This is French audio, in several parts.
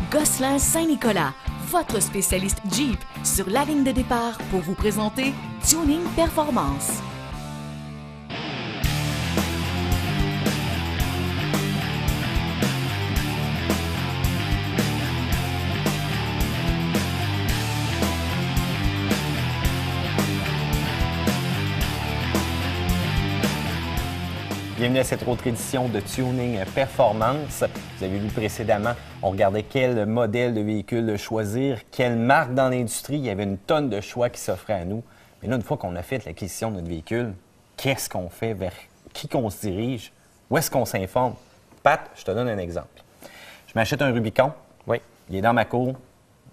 Gosselin Saint-Nicolas, votre spécialiste Jeep, sur la ligne de départ pour vous présenter Tuning Performance. Bienvenue à cette autre édition de Tuning Performance. Vous avez vu précédemment, on regardait quel modèle de véhicule choisir, quelle marque dans l'industrie. Il y avait une tonne de choix qui s'offraient à nous. Mais là, une fois qu'on a fait l'acquisition de notre véhicule, qu'est-ce qu'on fait? Vers qui qu'on se dirige? Où est-ce qu'on s'informe? Pat, je te donne un exemple. Je m'achète un Rubicon. Oui. Il est dans ma cour.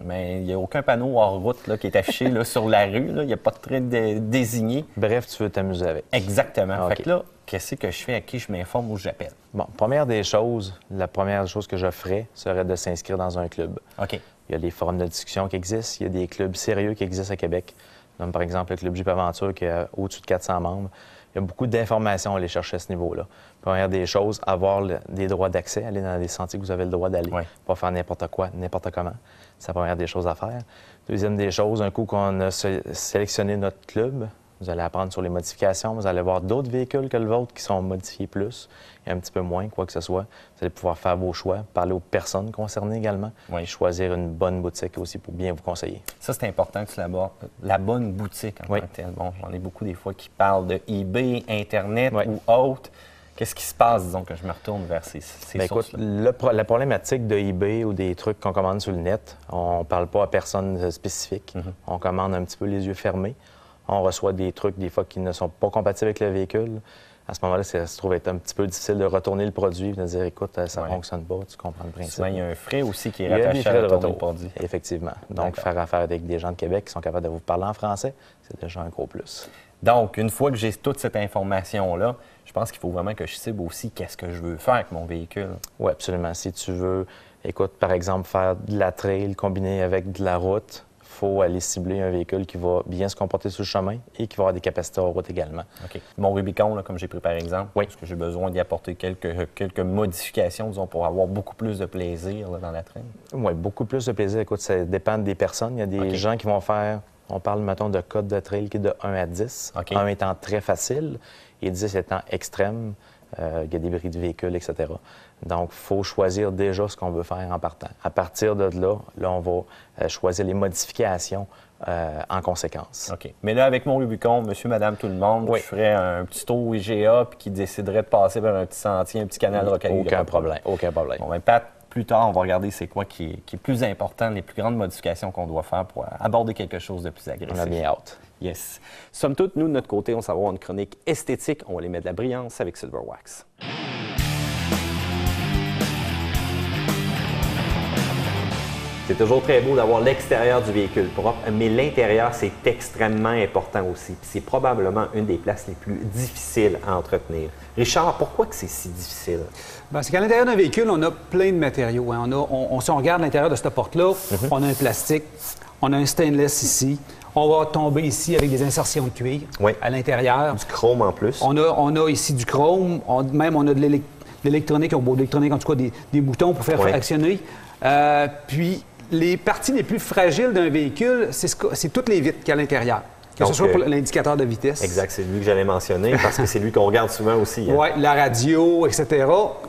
Mais il n'y a aucun panneau hors route là, qui est affiché là, sur la rue. Là. Il n'y a pas de trait désigné. Bref, tu veux t'amuser avec. Exactement. Okay. Fait que là, qu'est-ce que je fais? À qui je m'informe ou j'appelle? Bon, la première chose que je ferais serait de s'inscrire dans un club. OK. Il y a des forums de discussion qui existent. Il y a des clubs sérieux qui existent à Québec. Comme par exemple le Club Jeep Aventure qui a au-dessus de 400 membres. Il y a beaucoup d'informations à aller chercher à ce niveau-là. Première des choses, avoir des droits d'accès, aller dans les sentiers que vous avez le droit d'aller. Oui. Pas faire n'importe quoi, n'importe comment. C'est la première des choses à faire. Deuxième des choses, un coup qu'on a sélectionné notre club, vous allez apprendre sur les modifications. Vous allez voir d'autres véhicules que le vôtre qui sont modifiés plus et un petit peu moins, quoi que ce soit. Vous allez pouvoir faire vos choix, parler aux personnes concernées également, et choisir une bonne boutique aussi pour bien vous conseiller. Ça, c'est important que tu l'abordes. La bonne boutique en tant que telle. Bon, j'en ai beaucoup des fois qui parlent de eBay, Internet ou autre. Qu'est-ce qui se passe, disons, que je me retourne vers ces Bien, écoute, la problématique de eBay ou des trucs qu'on commande sur le net, on ne parle pas à personne spécifique. On commande un petit peu les yeux fermés. On reçoit des trucs, des fois, qui ne sont pas compatibles avec le véhicule. À ce moment-là, ça se trouve être un petit peu difficile de retourner le produit et de dire, écoute, ça ne fonctionne pas, tu comprends le principe. Souvent, il y a un frais aussi qui est rattaché rattaché à retourner le produit. Effectivement. Donc, faire affaire avec des gens de Québec qui sont capables de vous parler en français, c'est déjà un gros plus. Donc, une fois que j'ai toute cette information-là, je pense qu'il faut vraiment que je cible aussi qu'est-ce que je veux faire avec mon véhicule. Oui, absolument. Si tu veux, écoute, par exemple, faire de la trail combinée avec de la route, il faut aller cibler un véhicule qui va bien se comporter sur le chemin et qui va avoir des capacités en route également. OK. Mon Rubicon, là, comme j'ai pris par exemple, est-ce que j'ai besoin d'y apporter quelques modifications, disons, pour avoir beaucoup plus de plaisir là, dans la traîne? Oui, beaucoup plus de plaisir. Écoute, ça dépend des personnes. Il y a des gens qui vont faire, on parle, mettons, de code de trail qui est de 1 à 10. 1 étant très facile et 10 étant extrême. Il y a des bris de véhicules, etc. Donc, il faut choisir déjà ce qu'on veut faire en partant. À partir de là, on va choisir les modifications en conséquence. OK. Mais là, avec mon Rubicon, monsieur, madame, tout le monde, je ferais un petit tour IGA puis qui déciderait de passer vers un petit sentier, un petit canal rocailleux. Aucun problème. Aucun problème. Bon, bien, Pat, plus tard, on va regarder c'est quoi qui est plus important, les plus grandes modifications qu'on doit faire pour aborder quelque chose de plus agressif. On a bien hâte. Yes. Somme toute, nous, de notre côté, on va avoir une chronique esthétique. On va les mettre de la brillance avec Silver Wax. C'est toujours très beau d'avoir l'extérieur du véhicule propre, mais l'intérieur, c'est extrêmement important aussi. C'est probablement une des places les plus difficiles à entretenir. Richard, pourquoi que c'est si difficile? Bien, c'est qu'à l'intérieur d'un véhicule, on a plein de matériaux. Hein. Si on regarde l'intérieur de cette porte-là, on a un plastique, on a un stainless ici. On va tomber ici avec des insertions de cuir à l'intérieur. Du chrome en plus. On a ici du chrome, même on a de l'électronique, en tout cas des boutons pour faire actionner. Puis, les parties les plus fragiles d'un véhicule, c'est toutes les vitres qu'il y a à l'intérieur. Que ce soit pour l'indicateur de vitesse. Exact, c'est lui que j'allais mentionner parce que c'est lui qu'on regarde souvent aussi. Hein? Oui, la radio, etc.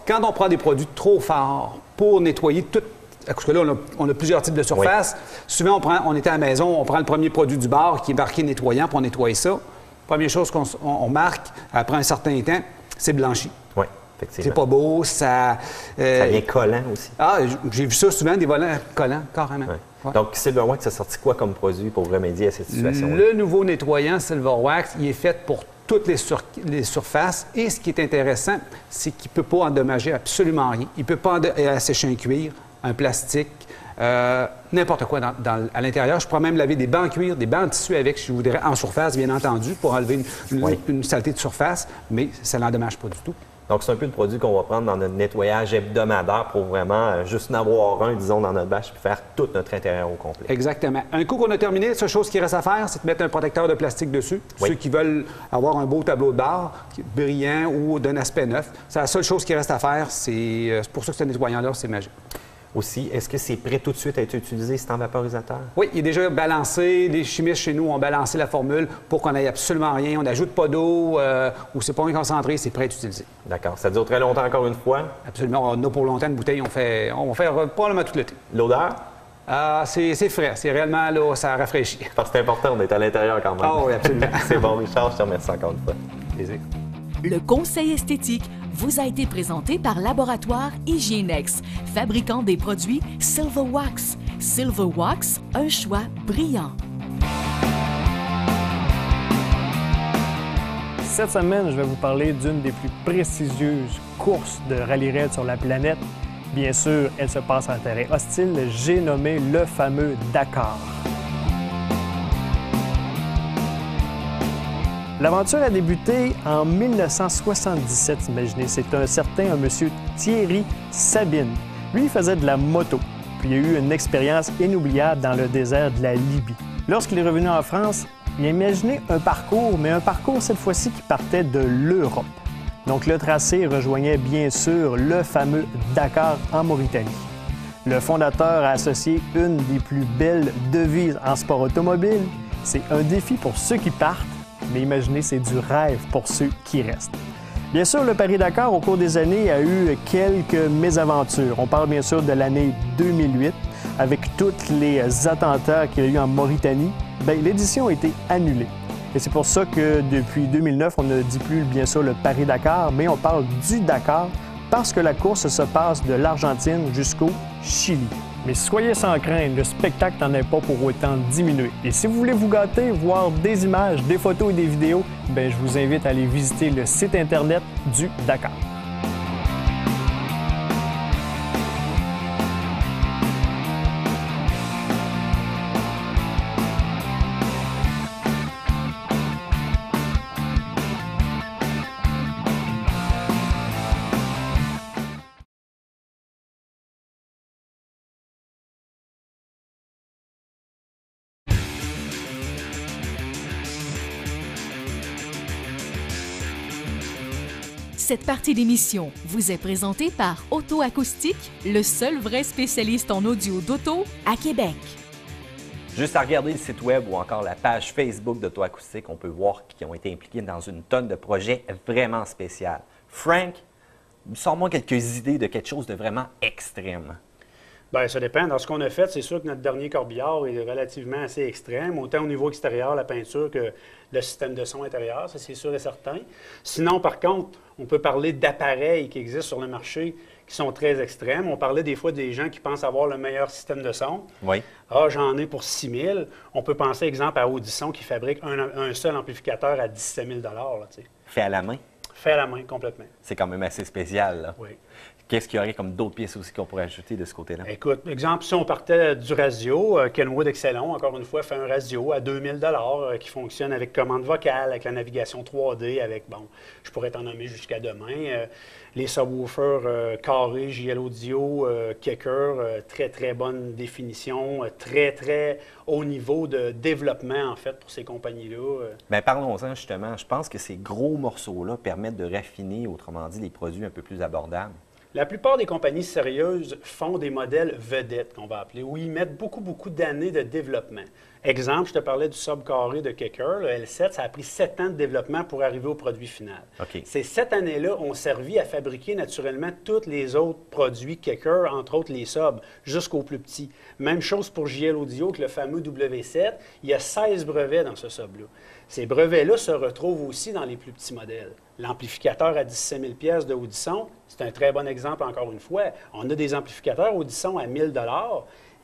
Quand on prend des produits trop forts pour nettoyer tout, parce que là, on a plusieurs types de surfaces. Souvent, on est à la maison, on prend le premier produit du bar qui est marqué nettoyant pour nettoyer ça. Première chose qu'on marque après un certain temps, c'est blanchi. Oui, effectivement. C'est pas beau, ça vient collant aussi. Ah, j'ai vu ça souvent, des volants collants, carrément. Ouais. Ouais. Donc, Silver Wax a sorti quoi comme produit pour remédier à cette situation-là? Le nouveau nettoyant Silver Wax, il est fait pour toutes les surfaces. Et ce qui est intéressant, c'est qu'il ne peut pas endommager absolument rien. Il ne peut pas assécher un cuir, un plastique, n'importe quoi à l'intérieur. Je pourrais même laver des bancs en cuir, des bancs en tissu avec, si je voudrais, en surface, bien entendu, pour enlever une saleté de surface, mais ça n'endommage pas du tout. Donc, c'est un peu le produit qu'on va prendre dans notre nettoyage hebdomadaire pour vraiment juste en avoir un, disons, dans notre bâche et faire tout notre intérieur au complet. Exactement. Un coup qu'on a terminé, la seule chose qui reste à faire, c'est de mettre un protecteur de plastique dessus. Ceux qui veulent avoir un beau tableau de bord, brillant ou d'un aspect neuf, c'est la seule chose qui reste à faire. C'est pour ça que ce nettoyant-là, c'est magique. aussi. Est-ce que c'est prêt tout de suite à être utilisé, cet vaporisateur? Oui, il est déjà balancé. Les chimistes chez nous ont balancé la formule pour qu'on n'aille absolument rien. On n'ajoute pas d'eau ou c'est pas bien concentré, c'est prêt à être utilisé. D'accord. Ça dure très longtemps encore une fois? Absolument. On a pour longtemps une bouteille. On fait probablement tout l'été. L'odeur? C'est frais. C'est réellement, là, ça rafraîchit. Parce que c'est important, on est à l'intérieur quand même. Ah oui, absolument. C'est bon, Richard, je te remercie encore une fois. Plaisir. Le conseil esthétique vous a été présenté par Laboratoire Hygienex, fabricant des produits Silver Wax. Silver Wax, un choix brillant. Cette semaine, je vais vous parler d'une des plus prestigieuses courses de rallye raid sur la planète. Bien sûr, elle se passe en terrain hostile. J'ai nommé le fameux Dakar. L'aventure a débuté en 1977, imaginez. C'est un certain monsieur Thierry Sabine. Lui, il faisait de la moto, puis il a eu une expérience inoubliable dans le désert de la Libye. Lorsqu'il est revenu en France, il a imaginé un parcours, mais un parcours cette fois-ci qui partait de l'Europe. Donc le tracé rejoignait bien sûr le fameux Dakar en Mauritanie. Le fondateur a associé une des plus belles devises en sport automobile. C'est un défi pour ceux qui partent, mais imaginez, c'est du rêve pour ceux qui restent. Bien sûr, le Paris-Dakar, au cours des années, a eu quelques mésaventures. On parle bien sûr de l'année 2008, avec tous les attentats qu'il y a eu en Mauritanie. Bien, l'édition a été annulée. Et c'est pour ça que depuis 2009, on ne dit plus bien sûr le Paris-Dakar, mais on parle du Dakar parce que la course se passe de l'Argentine jusqu'au Chili. Mais soyez sans crainte, le spectacle n'en est pas pour autant diminuer. Et si vous voulez vous gâter, voir des images, des photos et des vidéos, bien, je vous invite à aller visiter le site Internet du Dakar. Cette partie d'émission vous est présentée par Auto Acoustique, le seul vrai spécialiste en audio d'auto à Québec. Juste à regarder le site web ou encore la page Facebook d'Auto Acoustique, on peut voir qu'ils ont été impliqués dans une tonne de projets vraiment spéciaux. Frank, sors-moi quelques idées de quelque chose de vraiment extrême. Bien, ça dépend. Dans ce qu'on a fait, c'est sûr que notre dernier corbillard est relativement assez extrême, autant au niveau extérieur, la peinture, que le système de son intérieur, ça c'est sûr et certain. Sinon, par contre, on peut parler d'appareils qui existent sur le marché qui sont très extrêmes. On parlait des fois des gens qui pensent avoir le meilleur système de son. Oui. Ah, j'en ai pour 6 000. On peut penser, exemple, à Audison qui fabrique un seul amplificateur à 17 000 là, tu sais. Fait à la main? Fait à la main, complètement. C'est quand même assez spécial, là. Oui. Qu'est-ce qu'il y aurait comme d'autres pièces aussi qu'on pourrait ajouter de ce côté-là? Écoute, exemple, si on partait du radio, Kenwood Excellon, encore une fois, fait un radio à 2000 qui fonctionne avec commande vocale, avec la navigation 3D, avec, bon, je pourrais t'en nommer jusqu'à demain. Les subwoofers carrés, JL Audio, Kicker, très, très bonne définition, très, très haut niveau de développement, en fait, pour ces compagnies-là. Bien, parlons-en justement. Je pense que ces gros morceaux-là permettent de raffiner, autrement dit, les produits un peu plus abordables. La plupart des compagnies sérieuses font des modèles vedettes, qu'on va appeler, où ils mettent beaucoup, beaucoup d'années de développement. Exemple, je te parlais du sub carré de Kicker, le L7, ça a pris 7 ans de développement pour arriver au produit final. Okay. Ces 7 années-là ont servi à fabriquer naturellement tous les autres produits Kicker, entre autres les subs, jusqu'aux plus petits. Même chose pour JL Audio, que le fameux W7, il y a 16 brevets dans ce sub-là. Ces brevets-là se retrouvent aussi dans les plus petits modèles. L'amplificateur à 17 000 de Audison, c'est un très bon exemple encore une fois. On a des amplificateurs Audison à 1 000 $.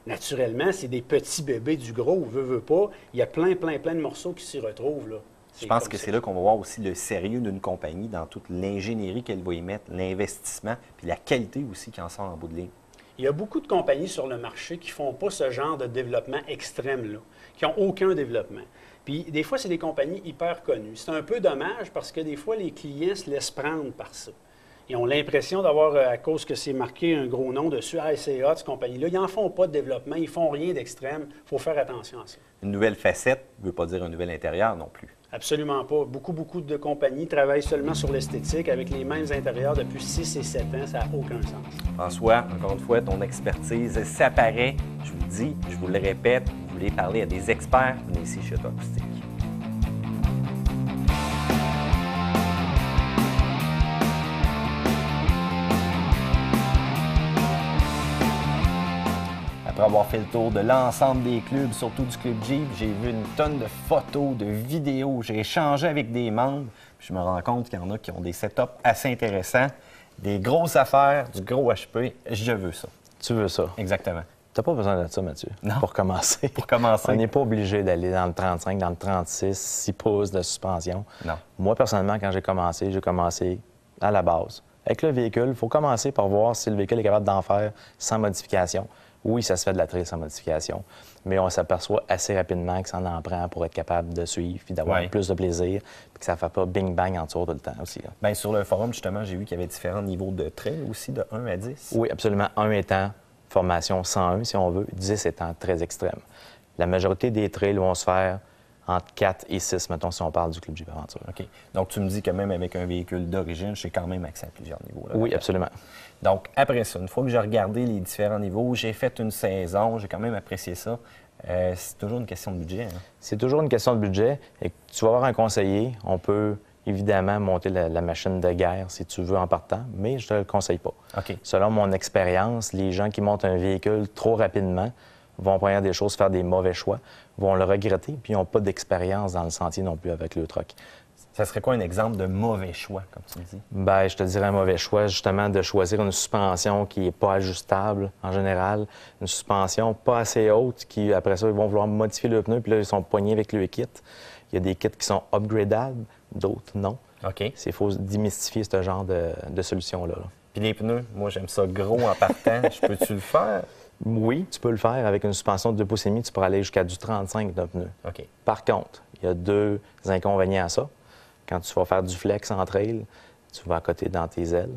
Naturellement, c'est des petits bébés du gros, veut pas. Il y a plein de morceaux qui s'y retrouvent, là. Je pense que c'est là qu'on va voir aussi le sérieux d'une compagnie dans toute l'ingénierie qu'elle va y mettre, l'investissement, puis la qualité aussi qui en sort en bout de ligne. Il y a beaucoup de compagnies sur le marché qui ne font pas ce genre de développement extrême-là, qui n'ont aucun développement. Puis des fois, c'est des compagnies hyper connues. C'est un peu dommage parce que des fois, les clients se laissent prendre par ça. Ils ont l'impression d'avoir, à cause que c'est marqué un gros nom dessus, c'est hot, cette compagnie-là. Ils n'en font pas de développement, ils font rien d'extrême. Il faut faire attention à ça. Une nouvelle facette ne veut pas dire un nouvel intérieur non plus. Absolument pas. Beaucoup de compagnies travaillent seulement sur l'esthétique avec les mêmes intérieurs depuis 6 et 7 ans. Ça n'a aucun sens. François, encore une fois, ton expertise s'apparaît. Je vous le dis, je vous le répète, vous voulez parler à des experts, venez ici chez Auto Acoustique. Après avoir fait le tour de l'ensemble des clubs, surtout du Club Jeep, j'ai vu une tonne de photos, de vidéos, j'ai échangé avec des membres, puis je me rends compte qu'il y en a qui ont des setups assez intéressants, des grosses affaires, du gros HP, je veux ça. Tu veux ça? Exactement. T'as pas besoin de ça, Mathieu, non. Pour commencer. Pour commencer. On n'est pas obligé d'aller dans le 35, dans le 36, 6 pouces de suspension. Non. Moi, personnellement, quand j'ai commencé à la base. Avec le véhicule, il faut commencer par voir si le véhicule est capable d'en faire sans modification. Oui, ça se fait de la trail sans modification, mais on s'aperçoit assez rapidement que ça en prend pour être capable de suivre puis d'avoir plus de plaisir, puis que ça ne fait pas bing-bang en tour tout le temps aussi. Bien, sur le forum, justement, j'ai vu qu'il y avait différents niveaux de trail aussi, de 1 à 10. Oui, absolument. 1 étant formation 101, si on veut, 10 étant très extrême. La majorité des trails vont se faire entre 4 et 6, mettons, si on parle du Club Jeep Aventure. OK. Donc, tu me dis que même avec un véhicule d'origine, j'ai quand même accès à plusieurs niveaux. Là, oui, absolument. Donc, après ça, une fois que j'ai regardé les différents niveaux, j'ai fait une saison, j'ai quand même apprécié ça. C'est toujours une question de budget. Hein? C'est toujours une question de budget. Et tu vas avoir un conseiller. On peut évidemment monter la machine de guerre si tu veux en partant, mais je ne te le conseille pas. OK. Selon mon expérience, les gens qui montent un véhicule trop rapidement vont prendre des choses, faire des mauvais choix, vont le regretter, puis ils n'ont pas d'expérience dans le sentier non plus avec le truck. Ça serait quoi un exemple de mauvais choix, comme tu me dis? Bien, je te dirais un mauvais choix, justement, de choisir une suspension qui n'est pas ajustable en général, une suspension pas assez haute, qui, après ça, ils vont vouloir modifier le pneu, puis là, ils sont poignés avec le kit. Il y a des kits qui sont upgradables, d'autres non. OK. Il faut démystifier ce genre de solution-là. Puis les pneus, moi, j'aime ça gros en partant. Je peux-tu le faire? Oui, tu peux le faire avec une suspension de 2,5 pouces, tu pourras aller jusqu'à du 35 de pneus. OK. Par contre, il y a 2 inconvénients à ça. Quand tu vas faire du flex en trail, tu vas à côté dans tes ailes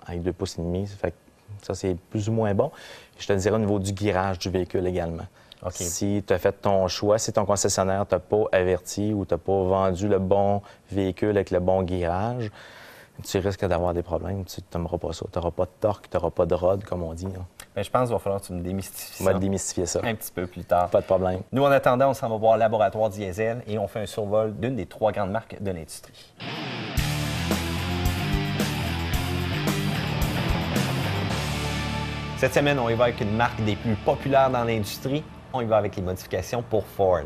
avec 2,5 pouces. Fait que ça, c'est plus ou moins bon. Je te dirais au niveau du guirage du véhicule également. Okay. Si tu as fait ton choix, si ton concessionnaire ne t'a pas averti ou t'a pas vendu le bon véhicule avec le bon guirage, tu risques d'avoir des problèmes. Tu n'aimeras pas ça. Tu n'auras pas de torque, tu n'auras pas de rod, comme on dit. Bien, je pense qu'il va falloir que tu me démystifies ça. On va te démystifier ça. Un petit peu plus tard. Pas de problème. Nous, en attendant, on s'en va voir Laboratoire Diesel et on fait un survol d'une des 3 grandes marques de l'industrie. Cette semaine, on y va avec une marque des plus populaires dans l'industrie. On y va avec les modifications pour Ford.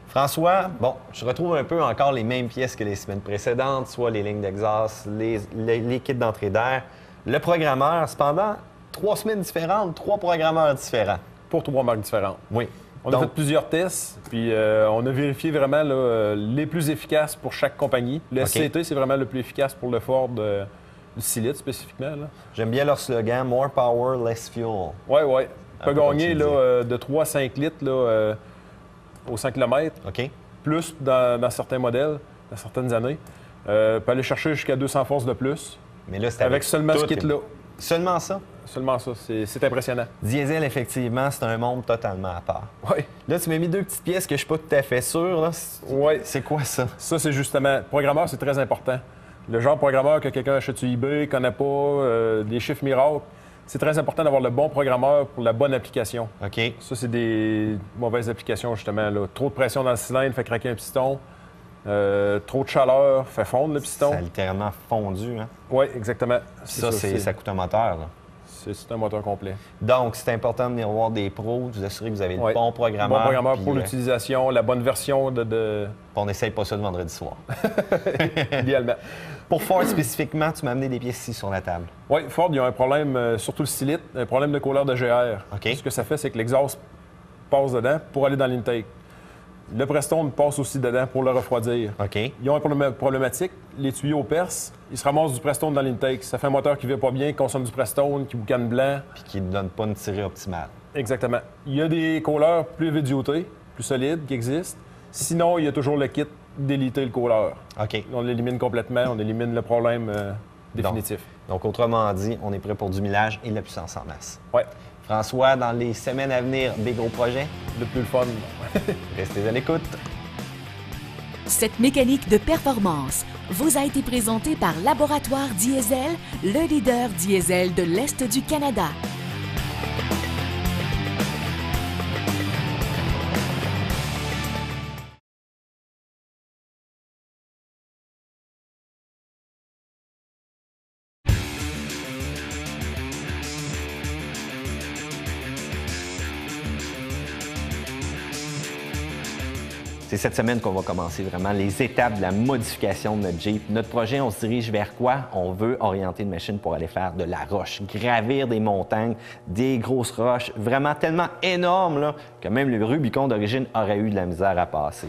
François, bon, je retrouve un peu encore les mêmes pièces que les semaines précédentes, soit les lignes d'exhaust, les kits d'entrée d'air. Le programmeur, cependant, 3 semaines différentes, 3 programmeurs différents. Pour 3 marques différentes. Oui. On a fait plusieurs tests, puis on a vérifié vraiment là, les plus efficaces pour chaque compagnie. Le SCT, c'est vraiment le plus efficace pour le Ford, le 6 litres spécifiquement. J'aime bien leur slogan « More power, less fuel ». Oui, oui. On peut gagner là, de 3 à 5 litres là, au 100 km, plus dans certains modèles, dans certaines années. Peut aller chercher jusqu'à 200 forces de plus. Mais là, c'est avec seulement ce kit-là. Seulement ça? Seulement ça. C'est impressionnant. Diesel, effectivement, c'est un monde totalement à part. Oui. Là, tu m'as mis 2 petites pièces que je ne suis pas tout à fait sûr. Oui. C'est quoi ça? Ça, c'est justement... Programmeur, c'est très important. Le genre de programmeur que quelqu'un achète sur eBay, ne connaît pas, des chiffres miracles. C'est très important d'avoir le bon programmeur pour la bonne application. OK. Ça, c'est des mauvaises applications, justement. Là. Trop de pression dans le cylindre fait craquer un piston. Trop de chaleur fait fondre le piston. Ça a littéralement fondu, hein? Oui, exactement. Ça coûte un moteur, là. C'est un moteur complet. Donc, c'est important de venir voir des pros, de vous assurer que vous avez le bon programmeur. Bon programmeur pour l'utilisation, la bonne version de... On n'essaye pas ça le vendredi soir. Idéalement. Pour Ford spécifiquement, tu m'as amené des pièces ici sur la table. Oui, Ford, il y a un problème, surtout le 6 litres, un problème de couleur de GR. OK. Ce que ça fait, c'est que l'exhaust passe dedans pour aller dans l'intake. Le Prestone passe aussi dedans pour le refroidir. OK. Ils ont une problématique. Les tuyaux percent, ils se ramassent du Prestone dans l'intake. Ça fait un moteur qui ne va pas bien, qui consomme du Prestone, qui boucane blanc. Puis qui ne donne pas une tirée optimale. Exactement. Il y a des couleurs plus heavy duty, plus solides, qui existent. Sinon, il y a toujours le kit d'éliter le couleur. OK. On l'élimine complètement, on élimine le problème définitif. Donc, autrement dit, on est prêt pour du millage et de la puissance en masse. Oui. François, dans les semaines à venir, des gros projets? Le plus le fun. Restez à l'écoute. Cette mécanique de performance vous a été présentée par Laboratoire Diesel, le leader diesel de l'Est du Canada. C'est cette semaine qu'on va commencer vraiment les étapes de la modification de notre Jeep. Notre projet, on se dirige vers quoi? On veut orienter une machine pour aller faire de la roche, gravir des montagnes, des grosses roches, vraiment tellement énormes là, que même le Rubicon d'origine aurait eu de la misère à passer.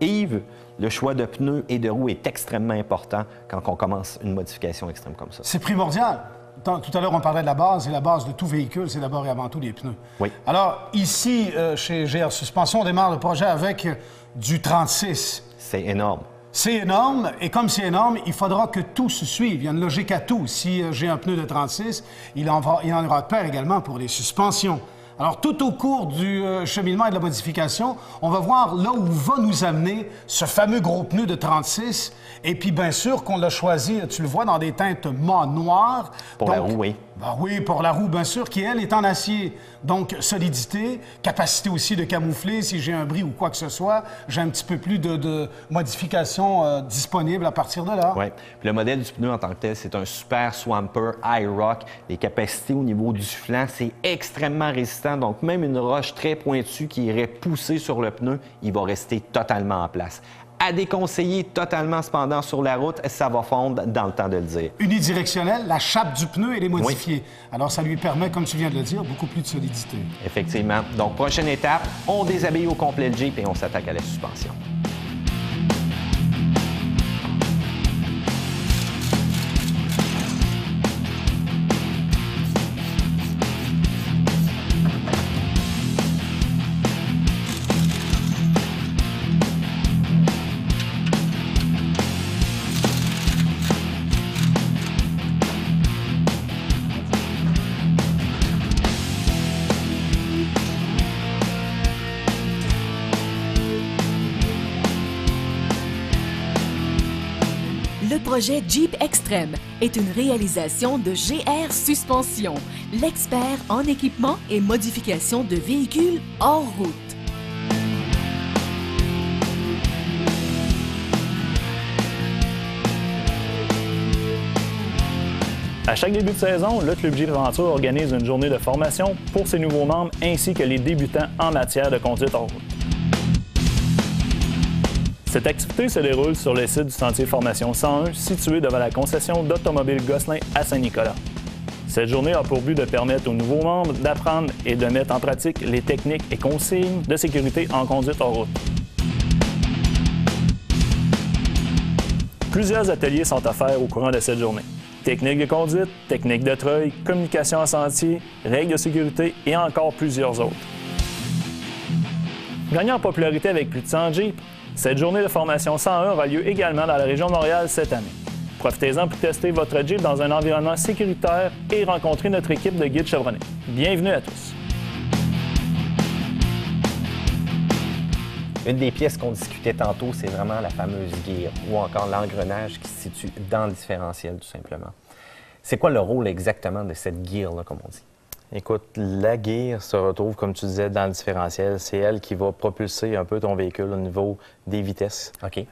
Yves, le choix de pneus et de roues est extrêmement important quand on commence une modification extrême comme ça. C'est primordial. Tout à l'heure, on parlait de la base, et la base de tout véhicule, c'est d'abord et avant tout les pneus. Oui. Alors, ici, chez GR Suspension, on démarre le projet avec du 36. C'est énorme. C'est énorme, et comme c'est énorme, il faudra que tout se suive. Il y a une logique à tout. Si j'ai un pneu de 36, il en aura de pair également pour les suspensions. Alors, tout au cours du cheminement et de la modification, on va voir là où va nous amener ce fameux gros pneu de 36. Et puis, bien sûr, qu'on l'a choisi, tu le vois, dans des teintes mat noires. Pour la roue, oui. Ben oui, pour la roue, bien sûr, qui, elle, est en acier. Donc, solidité, capacité aussi de camoufler si j'ai un bris ou quoi que ce soit. J'ai un petit peu plus de modifications disponibles à partir de là. Oui. Puis le modèle du pneu en tant que tel, c'est un Super Swamper High Rock. Les capacités au niveau du flanc, c'est extrêmement résistant. Donc, même une roche très pointue qui irait pousser sur le pneu, il va rester totalement en place. À déconseiller totalement cependant sur la route, ça va fondre dans le temps de le dire. Unidirectionnelle, la chape du pneu, elle est modifiée. Oui. Alors, ça lui permet, comme tu viens de le dire, beaucoup plus de solidité. Effectivement. Donc, prochaine étape, on déshabille au complet le Jeep et on s'attaque à la suspension. Le projet Jeep Extreme est une réalisation de GR Suspension, l'expert en équipement et modification de véhicules hors route. À chaque début de saison, le Club Jeep Aventure organise une journée de formation pour ses nouveaux membres ainsi que les débutants en matière de conduite hors route. Cette activité se déroule sur le site du Sentier Formation 101, situé devant la concession d'Automobile Gosselin à Saint-Nicolas. Cette journée a pour but de permettre aux nouveaux membres d'apprendre et de mettre en pratique les techniques et consignes de sécurité en conduite hors route. Plusieurs ateliers sont offerts au courant de cette journée. Techniques de conduite, techniques de treuil, communication en sentier, règles de sécurité et encore plusieurs autres. Gagnant en popularité avec plus de 100 Jeeps, cette journée de formation 101 aura lieu également dans la région de Montréal cette année. Profitez-en pour tester votre Jeep dans un environnement sécuritaire et rencontrer notre équipe de guides chevronnés. Bienvenue à tous! Une des pièces qu'on discutait tantôt, c'est vraiment la fameuse gear ou encore l'engrenage qui se situe dans le différentiel, tout simplement. C'est quoi le rôle exactement de cette gear-là, comme on dit? Écoute, la gear se retrouve, comme tu disais, dans le différentiel. C'est elle qui va propulser un peu ton véhicule au niveau des vitesses. OK.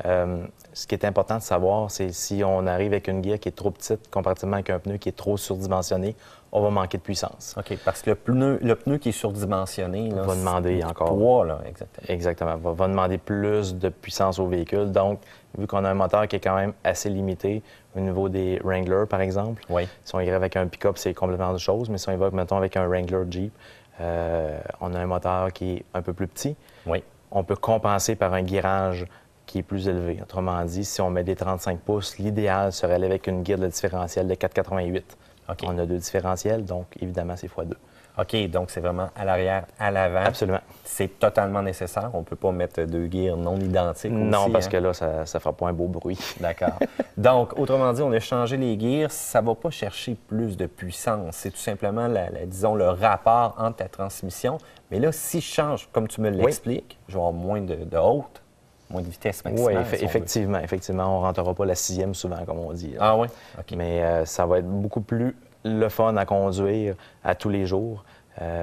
Ce qui est important de savoir, c'est si on arrive avec une gear qui est trop petite, comparativement avec un pneu qui est trop surdimensionné, on va manquer de puissance. OK, parce que le pneu qui est surdimensionné, là, va demander encore... poids, là, exactement. Exactement. Va demander plus de puissance au véhicule. Donc, vu qu'on a un moteur qui est quand même assez limité au niveau des Wrangler, par exemple, oui. Si on irait avec un pick-up, c'est complètement autre chose, mais si on y va, mettons, avec un Wrangler Jeep, on a un moteur qui est un peu plus petit. Oui. On peut compenser par un guirage qui est plus élevé. Autrement dit, si on met des 35 pouces, l'idéal serait aller avec une gear de différentiel de 4,88. Okay. On a 2 différentiels, donc évidemment, c'est x2. OK, donc c'est vraiment à l'arrière, à l'avant. Absolument. C'est totalement nécessaire. On ne peut pas mettre 2 gears non identiques Non, aussi, parce que là, ça ne fera pas un beau bruit. D'accord. Donc, autrement dit, on a changé les gears. Ça ne va pas chercher plus de puissance. C'est tout simplement, disons, le rapport entre la transmission. Mais là, si je change, comme tu me l'expliques, je vais avoir moins de haute, moins de vitesse maximale. Oui, effectivement. On ne rentrera pas la 6e souvent, comme on dit. Ah oui? OK. Mais ça va être beaucoup plus le fun à conduire à tous les jours,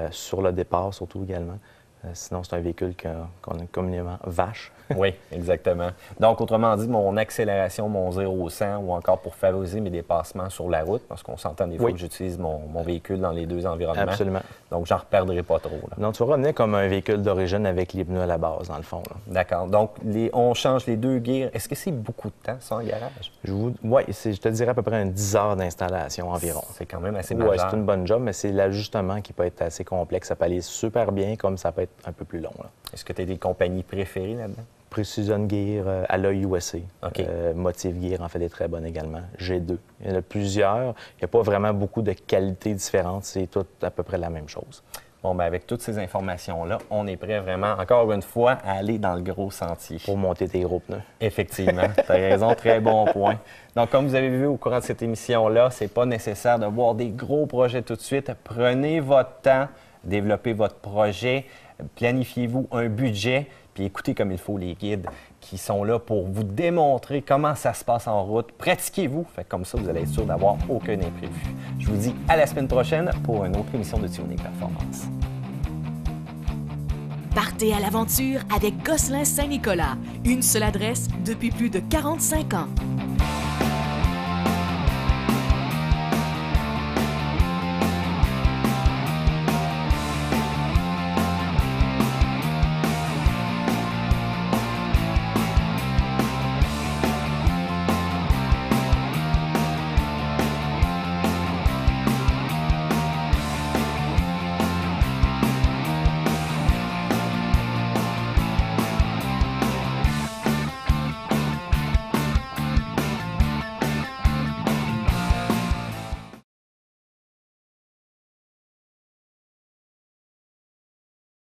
sur le départ surtout également. Sinon, c'est un véhicule qu'on a communément vache. Oui, exactement. Donc, autrement dit, mon accélération, mon 0-100, ou encore pour favoriser mes dépassements sur la route, parce qu'on s'entend des fois que j'utilise mon véhicule dans les 2 environnements. Absolument. Donc, j'en reperdrai pas trop. Là. Donc, tu vas revenir comme un véhicule d'origine avec les pneus à la base, dans le fond. D'accord. Donc, on change les 2 gears. Est-ce que c'est beaucoup de temps, ça, en garage? Oui, je te dirais à peu près 10 heures d'installation environ. C'est quand même assez majeur. Oui, c'est une bonne job, mais c'est l'ajustement qui peut être assez complexe. Ça peut aller super bien, comme ça peut être un peu plus long. Est-ce que tu as des compagnies préférées là-dedans? Precision Gear, Alloy USA. Okay. Motive Gear en fait des très bonnes également. G2. Il y en a plusieurs. Il n'y a pas vraiment beaucoup de qualités différentes. C'est tout à peu près la même chose. Bon, bien, avec toutes ces informations-là, on est prêt vraiment, encore une fois, à aller dans le gros sentier. Pour monter tes gros pneus. Effectivement. Tu as raison, très bon point. Donc, comme vous avez vu au courant de cette émission-là, c'est pas nécessaire de voir des gros projets tout de suite. Prenez votre temps, développez votre projet, planifiez-vous un budget, puis écoutez comme il faut les guides qui sont là pour vous démontrer comment ça se passe en route. Pratiquez-vous, fait comme ça, vous allez être sûr d'avoir aucun imprévu. Je vous dis à la semaine prochaine pour une autre émission de Tuning Performance. Partez à l'aventure avec Gosselin Saint-Nicolas. Une seule adresse depuis plus de 45 ans.